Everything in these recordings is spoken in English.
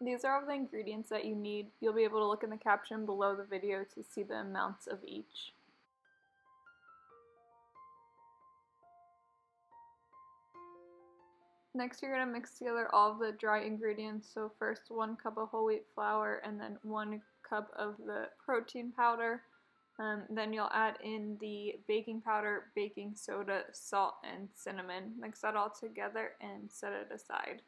These are all the ingredients that you need. You'll be able to look in the caption below the video to see the amounts of each. Next, you're going to mix together all of the dry ingredients. So first 1 cup of whole wheat flour and then 1 cup of the protein powder. Then you'll add in the baking powder, baking soda, salt, and cinnamon. Mix that all together and set it aside.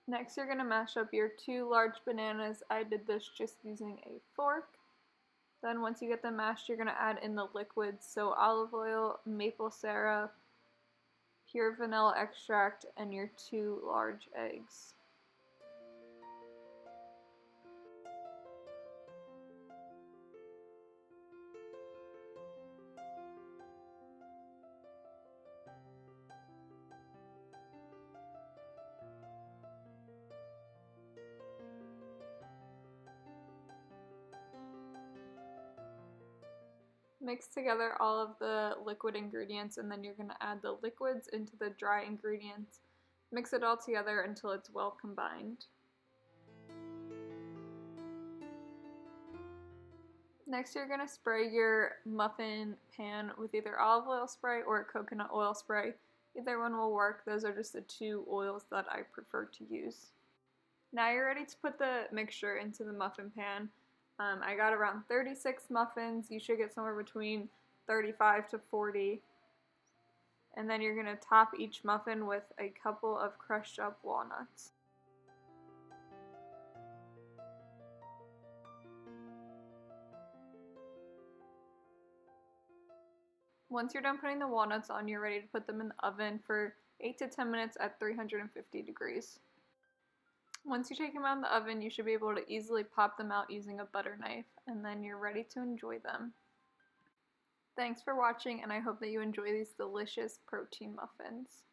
Next, you're going to mash up your 2 large bananas. I did this just using a fork. Then once you get them mashed, you're going to add in the liquids, so olive oil, maple syrup, pure vanilla extract, and your 2 large eggs. Mix together all of the liquid ingredients and then you're going to add the liquids into the dry ingredients. Mix it all together until it's well combined. Next, you're going to spray your muffin pan with either olive oil spray or coconut oil spray. Either one will work. Those are just the 2 oils that I prefer to use. Now you're ready to put the mixture into the muffin pan. I got around 36 muffins. You should get somewhere between 35 to 40. And then you're going to top each muffin with a couple of crushed up walnuts. Once you're done putting the walnuts on, you're ready to put them in the oven for 8 to 10 minutes at 350 degrees. Once you take them out of the oven, you should be able to easily pop them out using a butter knife, and then you're ready to enjoy them. Thanks for watching, and I hope that you enjoy these delicious protein muffins.